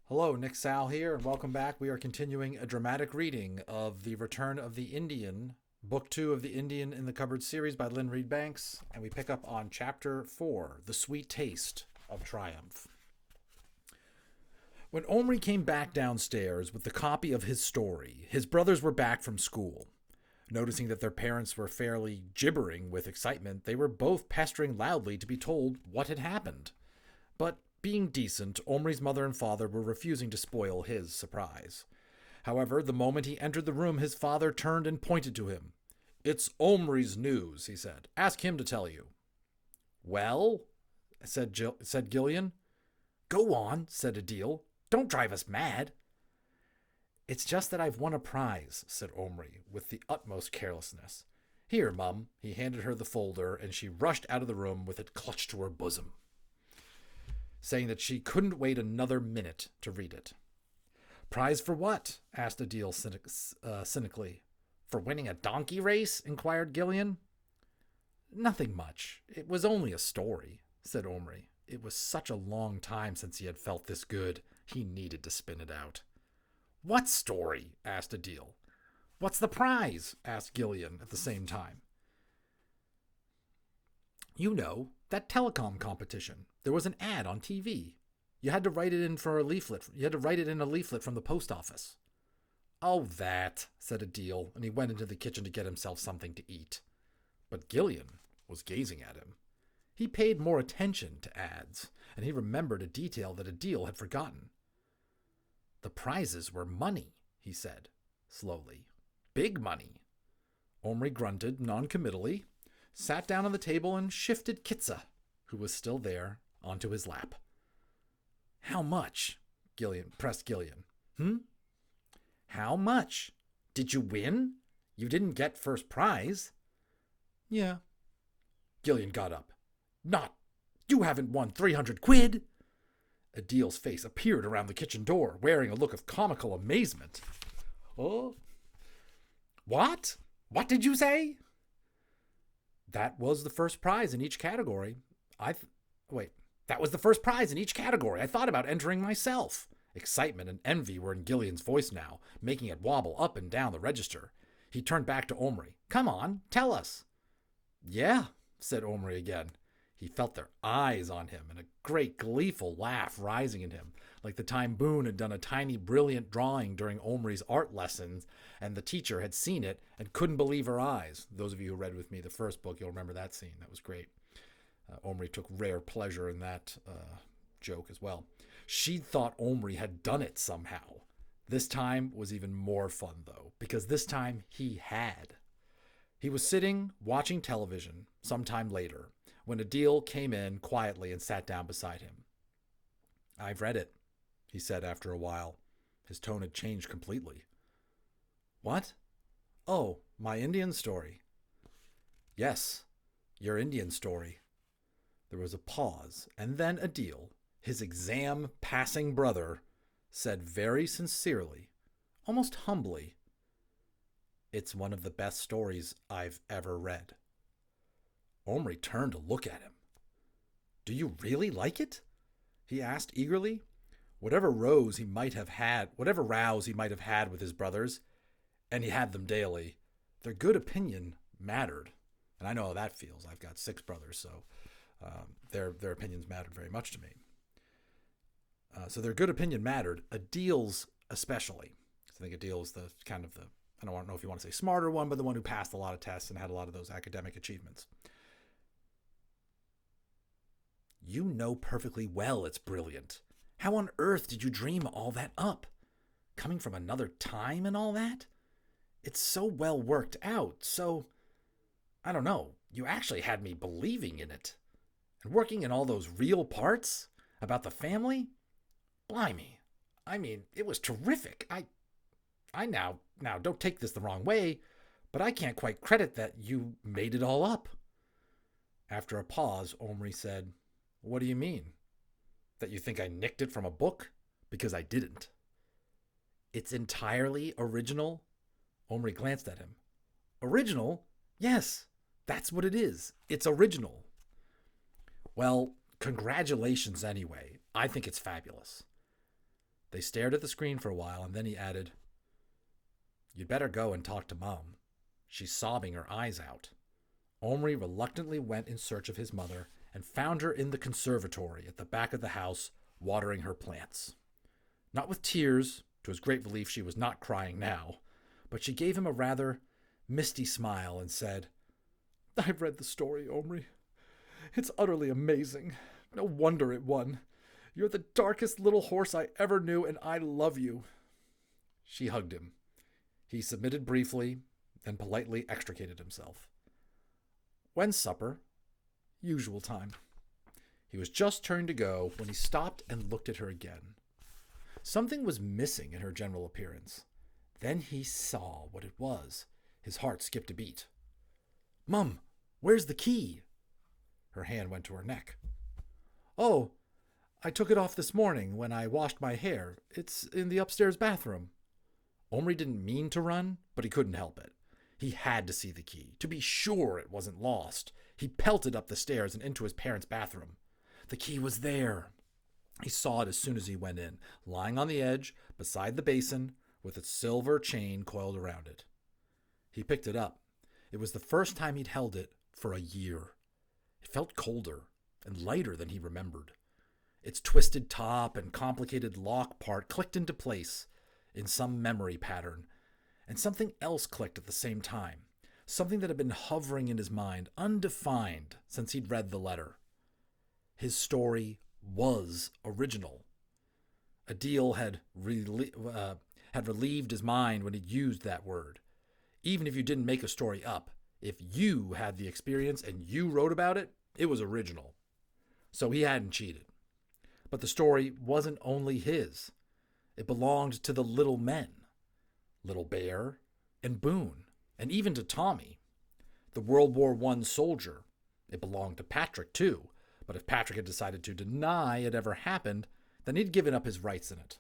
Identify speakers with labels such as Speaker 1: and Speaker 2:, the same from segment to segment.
Speaker 1: Hello, Nick Sal here, and welcome back. We are continuing a dramatic reading of The Return of the Indian, Book 2 of the Indian in the Cupboard series by Lynne Reid Banks, and we pick up on Chapter 4, The Sweet Taste of Triumph. When Omri came back downstairs with the copy of his story, his brothers were back from school. Noticing that their parents were fairly gibbering with excitement, they were both pestering loudly to be told what had happened. But being decent, Omri's mother and father were refusing to spoil his surprise. However, the moment he entered the room, his father turned and pointed to him. "It's Omri's news," he said. "Ask him to tell you." "Well?" said Gillian. "Go on," said Adil. "Don't drive us mad." "It's just that I've won a prize," said Omri, with the utmost carelessness. "Here, Mum." He handed her the folder, and she rushed out of the room with it clutched to her bosom, saying that she couldn't wait another minute to read it. "Prize for what?" asked Adil cynically. "For winning a donkey race?" inquired Gillian. "Nothing much. It was only a story," said Omri. It was such a long time since he had felt this good. He needed to spin it out. "What story?" asked Adil. "What's the prize?" asked Gillian at the same time. "You know, that telecom competition. There was an ad on TV. You had to write it in for a leaflet. You had to write it in a leaflet from the post office." "Oh, that," said Adil, and he went into the kitchen to get himself something to eat. But Gillian was gazing at him. He paid more attention to ads, and he remembered a detail that Adil had forgotten. "The prizes were money," he said, slowly. "Big money." Omri grunted noncommittally, sat down on the table, and shifted Kitza, who was still there, onto his lap. "How much?" pressed Gillian. "How much? Did you win? You didn't get first prize." "Yeah." Gillian got up. "Not! You haven't won 300 quid!" Adil's face appeared around the kitchen door, wearing a look of comical amazement. "Oh? What? What did you say?" "That was the first prize in each category. That was the first prize in each category. I thought about entering myself." Excitement and envy were in Gillian's voice now, making it wobble up and down the register. He turned back to Omri. "Come on, tell us." "Yeah," said Omri again. He felt their eyes on him and a great gleeful laugh rising in him, like the time Boone had done a tiny brilliant drawing during Omri's art lessons, and the teacher had seen it and couldn't believe her eyes. Those of you who read with me the first book, you'll remember that scene. That was great. Omri took rare pleasure in that joke as well. She thought Omri had done it somehow. This time was even more fun, though, because this time he had. He was sitting, watching television, sometime later, when Adil came in quietly and sat down beside him. "I've read it," he said after a while. His tone had changed completely. "What? Oh, my Indian story." "Yes, your Indian story." There was a pause, and then Adil, his exam-passing brother, said very sincerely, almost humbly, "It's one of the best stories I've ever read." Omri turned to look at him. "Do you really like it?" he asked eagerly. Whatever rows he might have had with his brothers, and he had them daily, their good opinion mattered. And I know how that feels. I've got 6 brothers, so their opinions mattered very much to me. So their good opinion mattered. Adil's especially. I think Adil is I don't know if you want to say smarter one, but the one who passed a lot of tests and had a lot of those academic achievements. "You know perfectly well it's brilliant. How on earth did you dream all that up? Coming from another time and all that? It's so well worked out, so... I don't know, you actually had me believing in it. And working in all those real parts about the family? Blimey. I mean, it was terrific. I now don't take this the wrong way, but I can't quite credit that you made it all up." After a pause, Omri said, "What do you mean? That you think I nicked it from a book? Because I didn't." "It's entirely original?" Omri glanced at him. "Original? Yes, that's what it is. It's original." "Well, congratulations anyway. I think it's fabulous." They stared at the screen for a while, and then he added, "You'd better go and talk to Mom. She's sobbing her eyes out." Omri reluctantly went in search of his mother and found her in the conservatory at the back of the house, watering her plants. Not with tears, to his great relief she was not crying now, but she gave him a rather misty smile and said, "I've read the story, Omri. It's utterly amazing. No wonder it won. You're the darkest little horse I ever knew, and I love you." She hugged him. He submitted briefly, then politely extricated himself. "When's supper?" "Usual time." He was just turning to go when he stopped and looked at her again. Something was missing in her general appearance. Then he saw what it was. His heart skipped a beat. "Mum, where's the key?" Her hand went to her neck. "Oh, I took it off this morning when I washed my hair. It's in the upstairs bathroom." Omri didn't mean to run, but he couldn't help it. He had to see the key, to be sure it wasn't lost. He pelted up the stairs and into his parents' bathroom. The key was there. He saw it as soon as he went in, lying on the edge, beside the basin, with its silver chain coiled around it. He picked it up. It was the first time he'd held it for a year. It felt colder and lighter than he remembered. Its twisted top and complicated lock part clicked into place in some memory pattern, and something else clicked at the same time, something that had been hovering in his mind, undefined, since he'd read the letter. His story was original. Adil had relieved his mind when he'd used that word. Even if you didn't make a story up, if you had the experience and you wrote about it, it was original. So he hadn't cheated. But the story wasn't only his. It belonged to the little men, Little Bear and Boone, and even to Tommy, the World War I soldier. It belonged to Patrick, too, but if Patrick had decided to deny it ever happened, then he'd given up his rights in it.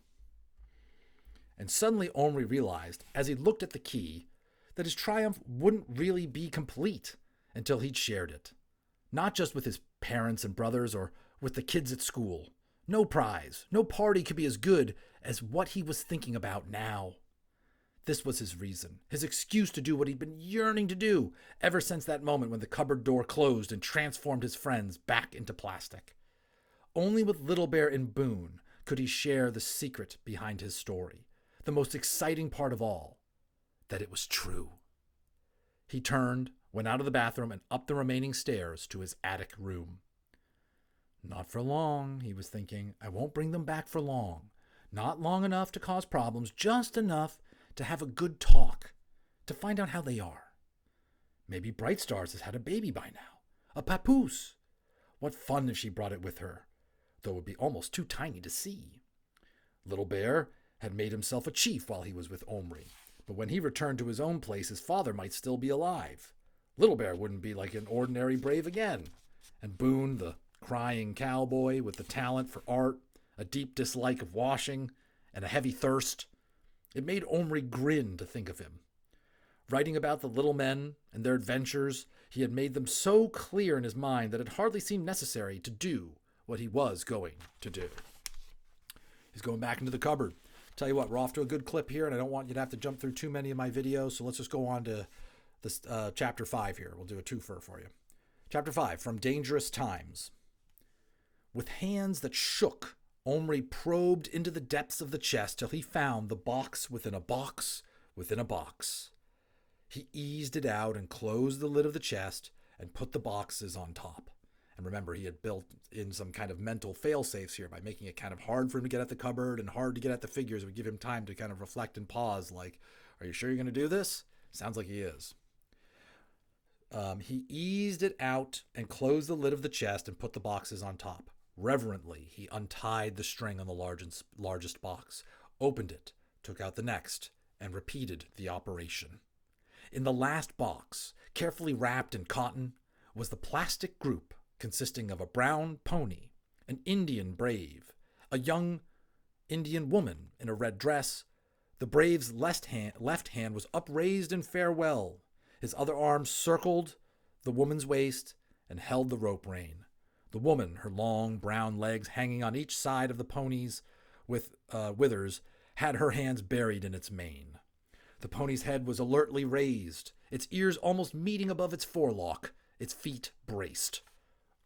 Speaker 1: And suddenly Omri realized, as he looked at the key, that his triumph wouldn't really be complete until he'd shared it. Not just with his parents and brothers or with the kids at school. No prize, no party could be as good as what he was thinking about now. This was his reason, his excuse to do what he'd been yearning to do ever since that moment when the cupboard door closed and transformed his friends back into plastic. Only with Little Bear and Boone could he share the secret behind his story, the most exciting part of all, that it was true. He turned, went out of the bathroom, and up the remaining stairs to his attic room. Not for long, he was thinking. I won't bring them back for long. Not long enough to cause problems, just enough to have a good talk, to find out how they are. Maybe Bright Stars has had a baby by now. A papoose. What fun if she brought it with her, though it would be almost too tiny to see. Little Bear had made himself a chief while he was with Omri, but when he returned to his own place, his father might still be alive. Little Bear wouldn't be like an ordinary brave again. And Boone, the crying cowboy with the talent for art, a deep dislike of washing, and a heavy thirst. It made Omri grin to think of him. Writing about the little men and their adventures, he had made them so clear in his mind that it hardly seemed necessary to do what he was going to do. He's going back into the cupboard. Tell you what, we're off to a good clip here, and I don't want you to have to jump through too many of my videos, so let's just go on to this chapter 5 here. We'll do a twofer for you. Chapter 5, From Dangerous Times. With hands that shook, Omri probed into the depths of the chest till he found the box within a box within a box. He eased it out and closed the lid of the chest and put the boxes on top. And remember, he had built in some kind of mental fail-safes here by making it kind of hard for him to get at the cupboard and hard to get at the figures. It would give him time to kind of reflect and pause, like, are you sure you're going to do this? Sounds like he is. He eased it out and closed the lid of the chest and put the boxes on top. Reverently, he untied the string on the largest box, opened it, took out the next, and repeated the operation. In the last box, carefully wrapped in cotton, was the plastic group consisting of a brown pony, an Indian brave, a young Indian woman in a red dress. The brave's left hand was upraised in farewell. His other arm circled the woman's waist and held the rope rein. The woman, her long brown legs hanging on each side of the pony's, Withers had her hands buried in its mane. The pony's head was alertly raised, its ears almost meeting above its forelock, its feet braced.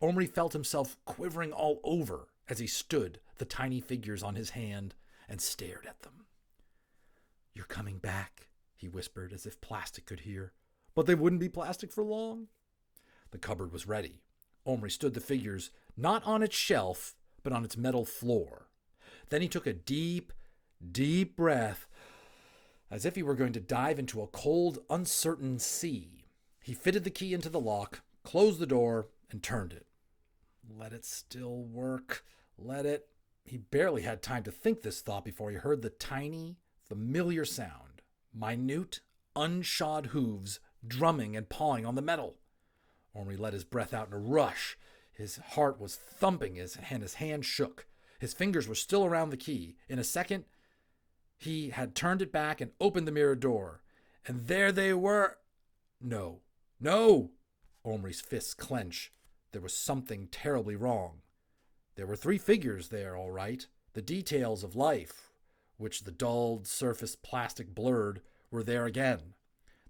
Speaker 1: Omri felt himself quivering all over as he stood, the tiny figures on his hand, and stared at them. "You're coming back," he whispered, as if plastic could hear. But they wouldn't be plastic for long. The cupboard was ready. Omri stood the figures not on its shelf, but on its metal floor. Then he took a deep, deep breath, as if he were going to dive into a cold, uncertain sea. He fitted the key into the lock, closed the door, and turned it. Let it still work. Let it. He barely had time to think this thought before he heard the tiny, familiar sound. Minute, unshod hooves drumming and pawing on the metal. Omri let his breath out in a rush. His heart was thumping and his hand shook. His fingers were still around the key. In a second, he had turned it back and opened the mirror door. And there they were. No. No! Omri's fists clenched. There was something terribly wrong. There were 3 figures there, all right. The details of life, which the dulled surface plastic blurred, were there again.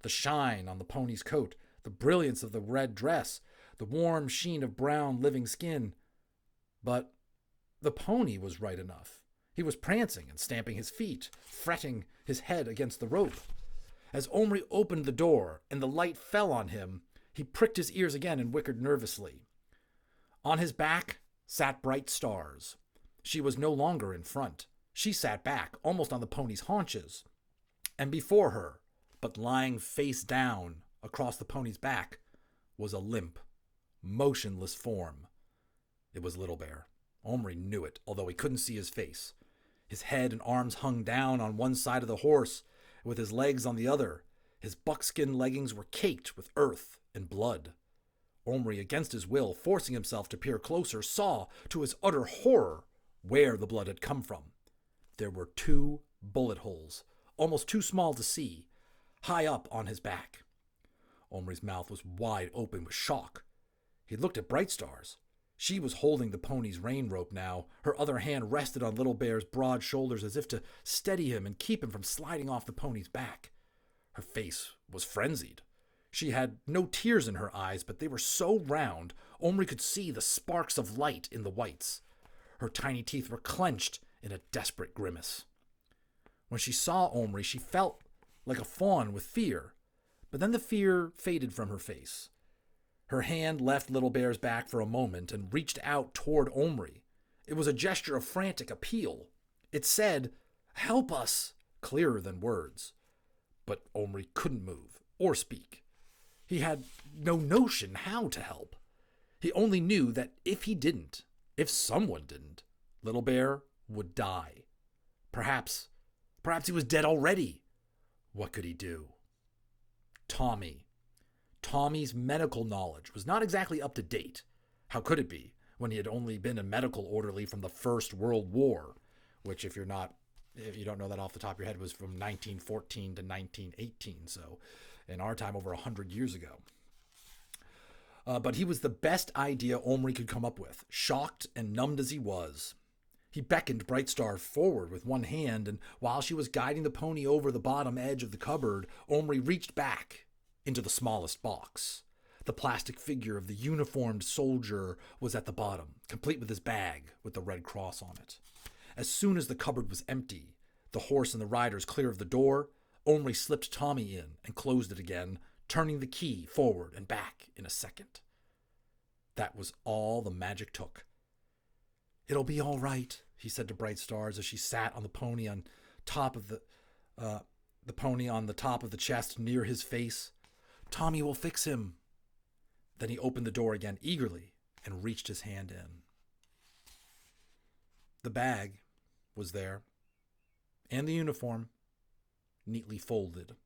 Speaker 1: The shine on the pony's coat, the brilliance of the red dress, the warm sheen of brown living skin. But the pony was right enough. He was prancing and stamping his feet, fretting his head against the rope. As Omri opened the door and the light fell on him, he pricked his ears again and whickered nervously. On his back sat Bright Stars. She was no longer in front. She sat back, almost on the pony's haunches. And before her, but lying face down across the pony's back, was a limp, motionless form. It was Little Bear. Omri knew it, although he couldn't see his face. His head and arms hung down on one side of the horse, with his legs on the other. His buckskin leggings were caked with earth and blood. Omri, against his will, forcing himself to peer closer, saw, to his utter horror, where the blood had come from. There were 2 bullet holes, almost too small to see, high up on his back. Omri's mouth was wide open with shock. He looked at Bright Stars. She was holding the pony's rein rope now. Her other hand rested on Little Bear's broad shoulders as if to steady him and keep him from sliding off the pony's back. Her face was frenzied. She had no tears in her eyes, but they were so round, Omri could see the sparks of light in the whites. Her tiny teeth were clenched in a desperate grimace. When she saw Omri, she felt like a fawn with fear, but then the fear faded from her face. Her hand left Little Bear's back for a moment and reached out toward Omri. It was a gesture of frantic appeal. It said, "Help us," clearer than words. But Omri couldn't move or speak. He had no notion how to help. He only knew that if he didn't, if someone didn't, Little Bear would die. Perhaps he was dead already. What could he do? Tommy's medical knowledge was not exactly up to date. How could it be when he had only been a medical orderly from the First World War, which if you don't know that off the top of your head, was from 1914 to 1918, so in our time over 100 years ago. But he was the best idea Omri could come up with, shocked and numbed as he was. He beckoned Bright Star forward with one hand, and while she was guiding the pony over the bottom edge of the cupboard, Omri reached back into the smallest box. The plastic figure of the uniformed soldier was at the bottom, complete with his bag with the red cross on it. As soon as the cupboard was empty, the horse and the riders clear of the door, Omri slipped Tommy in and closed it again, turning the key forward and back in a second. That was all the magic took. "It'll be all right," he said to Bright Stars as she sat on the pony on top of the top of the chest near his face. "Tommy will fix him." Then he opened the door again eagerly and reached his hand in. The bag was there, and the uniform, neatly folded,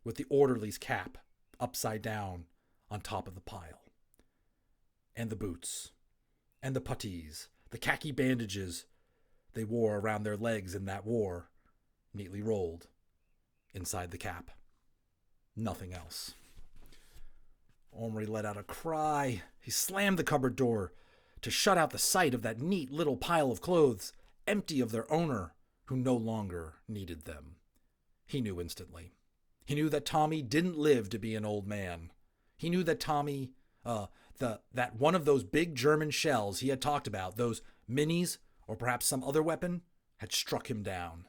Speaker 1: with the orderly's cap upside down on top of the pile. And the boots, and the puttees, the khaki bandages they wore around their legs in that war, neatly rolled inside the cap. Nothing else. Omri let out a cry. He slammed the cupboard door to shut out the sight of that neat little pile of clothes. empty of their owner, who no longer needed them. He knew instantly. He knew that Tommy didn't live to be an old man. He knew that Tommy, that one of those big German shells he had talked about, those minis or perhaps some other weapon, had struck him down.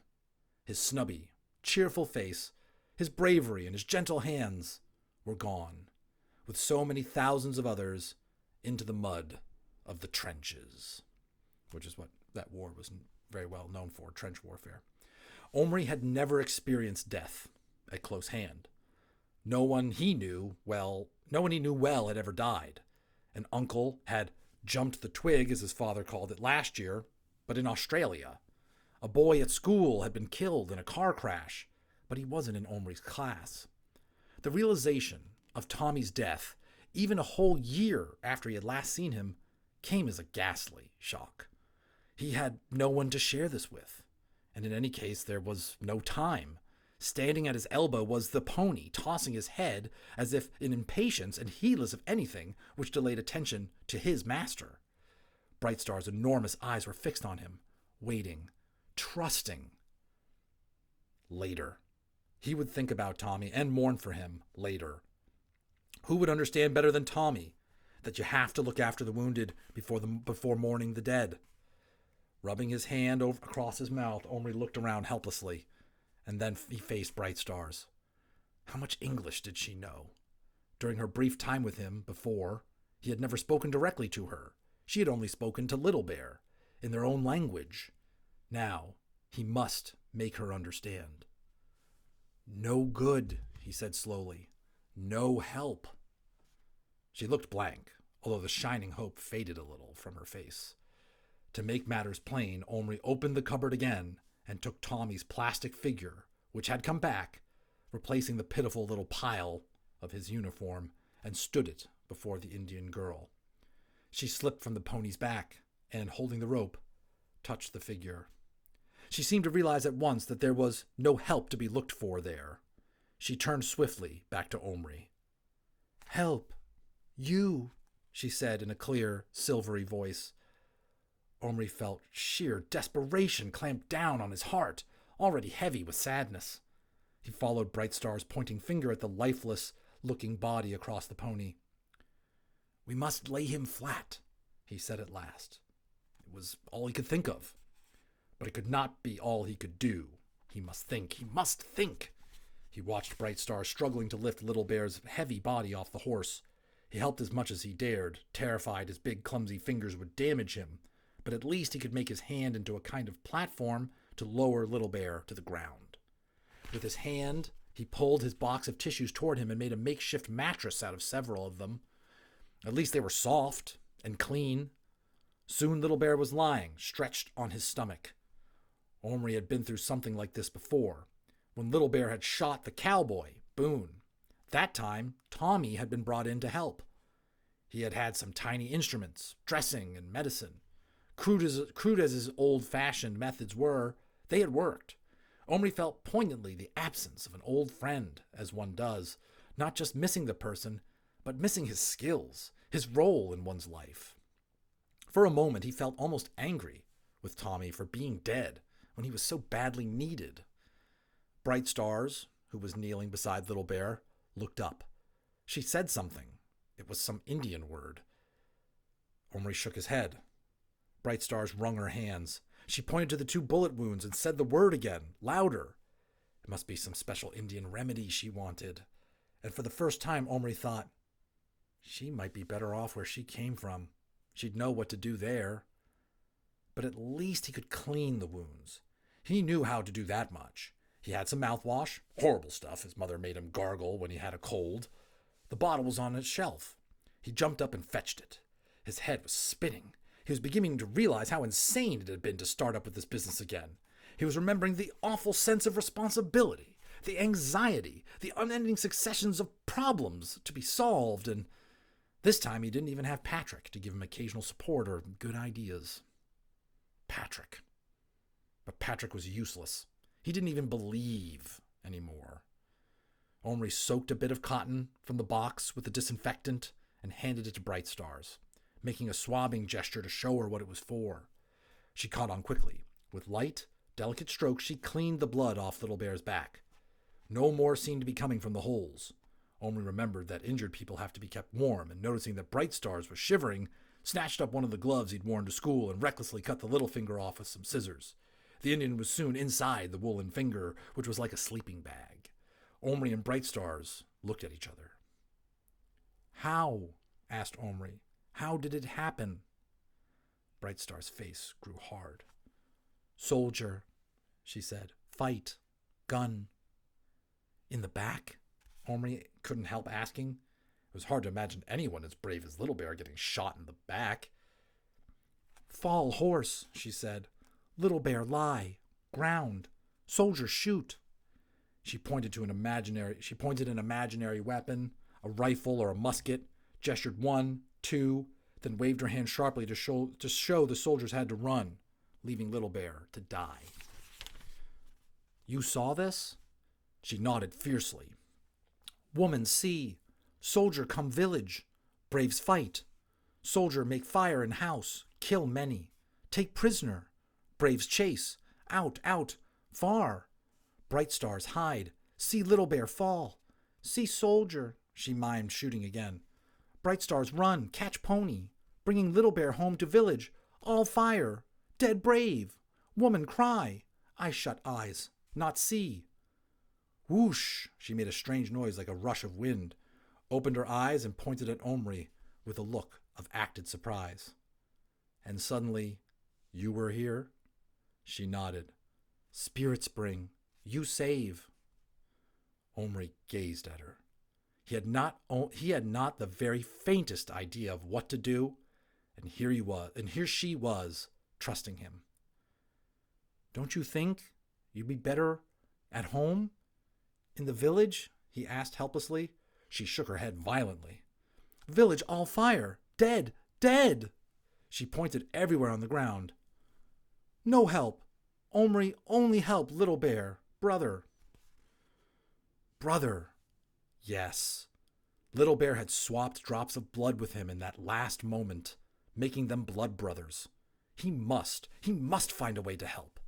Speaker 1: His snubby, cheerful face, his bravery, and his gentle hands were gone, with so many thousands of others, into the mud of the trenches, which is what that war was very well known for, trench warfare. Omri had never experienced death at close hand. No one he knew well had ever died. An uncle had jumped the twig, as his father called it, last year, but in Australia. A boy at school had been killed in a car crash, but he wasn't in Omri's class. The realization of Tommy's death, even a whole year after he had last seen him, came as a ghastly shock. He had no one to share this with, and in any case there was no time. Standing at his elbow was the pony, tossing his head as if in impatience and heedless of anything which delayed attention to his master. Brightstar's enormous eyes were fixed on him, waiting, trusting. Later. He would think about Tommy and mourn for him later. Who would understand better than Tommy that you have to look after the wounded before mourning the dead? Rubbing his hand across his mouth, Omri looked around helplessly, and then he faced Brightstar's. How much English did she know? During her brief time with him before, he had never spoken directly to her. She had only spoken to Little Bear, in their own language. Now, he must make her understand. No good, he said slowly. No help. She looked blank, although the shining hope faded a little from her face. To make matters plain, Omri opened the cupboard again and took Tommy's plastic figure, which had come back, replacing the pitiful little pile of his uniform, and stood it before the Indian girl. She slipped from the pony's back and, holding the rope, touched the figure. She seemed to realize at once that there was no help to be looked for there. She turned swiftly back to Omri. "Help! You!" she said in a clear, silvery voice. Omri felt sheer desperation clamp down on his heart, already heavy with sadness. He followed Brightstar's pointing finger at the lifeless-looking body across the pony. "We must lay him flat," he said at last. It was all he could think of. But it could not be all he could do. He must think. He must think. He watched Brightstar struggling to lift Little Bear's heavy body off the horse. He helped as much as he dared, terrified his big clumsy fingers would damage him, but at least he could make his hand into a kind of platform to lower Little Bear to the ground. With his hand, he pulled his box of tissues toward him and made a makeshift mattress out of several of them. At least they were soft and clean. Soon Little Bear was lying, stretched on his stomach. Omri had been through something like this before, when Little Bear had shot the cowboy, Boone. That time, Tommy had been brought in to help. He had had some tiny instruments, dressing, and medicine. Crude as his old-fashioned methods were, they had worked. Omri felt poignantly the absence of an old friend, as one does, not just missing the person, but missing his skills, his role in one's life. For a moment, he felt almost angry with Tommy for being dead when he was so badly needed. Brightstars, who was kneeling beside Little Bear, looked up. She said something. It was some Indian word. Omri shook his head. Brightstars wrung her hands. She pointed to the 2 bullet wounds and said the word again, louder. It must be some special Indian remedy she wanted. And for the first time, Omri thought, she might be better off where she came from. She'd know what to do there. But at least he could clean the wounds. He knew how to do that much. He had some mouthwash, horrible stuff his mother made him gargle when he had a cold. The bottle was on his shelf. He jumped up and fetched it. His head was spinning. He was beginning to realize how insane it had been to start up with this business again. He was remembering the awful sense of responsibility, the anxiety, the unending successions of problems to be solved, and this time he didn't even have Patrick to give him occasional support or good ideas. Patrick. But Patrick was useless. He didn't even believe anymore. Omri soaked a bit of cotton from the box with the disinfectant and handed it to Brightstars, making a swabbing gesture to show her what it was for. She caught on quickly. With light, delicate strokes, she cleaned the blood off Little Bear's back. No more seemed to be coming from the holes. Omri remembered that injured people have to be kept warm, and noticing that Bright Stars was shivering, snatched up one of the gloves he'd worn to school and recklessly cut the little finger off with some scissors. The Indian was soon inside the woolen finger, which was like a sleeping bag. Omri and Bright Stars looked at each other. "How?" asked Omri. "How did it happen?" Bright Star's face grew hard. "Soldier," she said. "Fight. Gun." "In the back?" Omri couldn't help asking. It was hard to imagine anyone as brave as Little Bear getting shot in the back. "Fall horse," she said. "Little Bear lie. Ground. Soldier shoot." She pointed an imaginary weapon, a rifle or a musket, gestured 1, 2, then waved her hand sharply to show the soldiers had to run, leaving Little Bear to die. "You saw this?" She nodded fiercely. "Woman see. Soldier come village. Braves fight. Soldier make fire in house. Kill many. Take prisoner. Braves chase. Out, out. Far. Bright Stars hide. See Little Bear fall. See soldier," she mimed, shooting again. "Bright Stars run. Catch pony. Bringing Little Bear home to village. All fire. Dead brave. Woman cry. I shut eyes. Not see." Whoosh! She made a strange noise like a rush of wind, opened her eyes and pointed at Omri with a look of acted surprise. And suddenly, "You were here?" She nodded. "Spirit Spring, you save." Omri gazed at her. He had not the very faintest idea of what to do, and here she was, trusting him. "Don't you think you'd be better at home? In the village?" he asked helplessly. She shook her head violently. "Village all fire. Dead. Dead." She pointed everywhere on the ground. "No help. Omri only help Little Bear. Brother." Brother. Yes. Little Bear had swapped drops of blood with him in that last moment, making them blood brothers. He must find a way to help.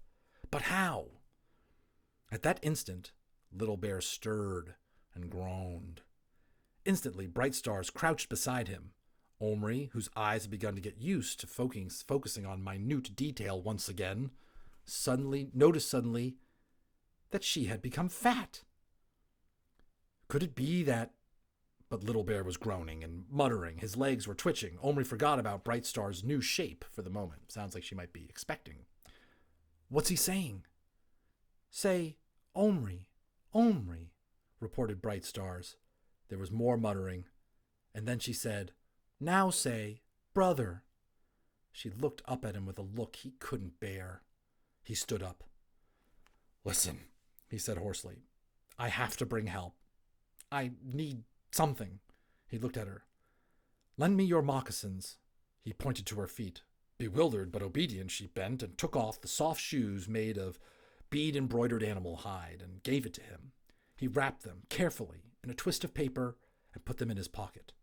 Speaker 1: But how? At that instant, Little Bear stirred and groaned. Instantly, Bright Stars crouched beside him. Omri, whose eyes had begun to get used to focusing on minute detail once again, noticed that she had become fat. Could it be that... But Little Bear was groaning and muttering. His legs were twitching. Omri forgot about Bright Star's new shape for the moment. Sounds like she might be expecting. "What's he saying?" "Say, Omri, Omri," reported Bright Stars. There was more muttering, and then she said, "Now say, brother." She looked up at him with a look he couldn't bear. He stood up. "Listen," he said hoarsely. "I have to bring help. I need something." He looked at her. "Lend me your moccasins." He pointed to her feet. Bewildered but obedient, she bent and took off the soft shoes made of bead-embroidered animal hide and gave it to him. He wrapped them carefully in a twist of paper and put them in his pocket.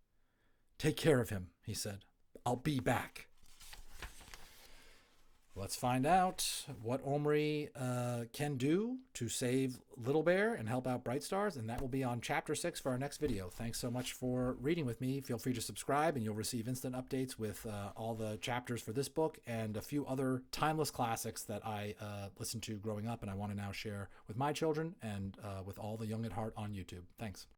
Speaker 1: "Take care of him," he said. "I'll be back." Let's find out what Omri can do to save Little Bear and help out Bright Stars, and that will be on Chapter 6 for our next video. Thanks so much for reading with me. Feel free to subscribe, and you'll receive instant updates with all the chapters for this book and a few other timeless classics that I listened to growing up and I want to now share with my children and with all the young at heart on YouTube. Thanks.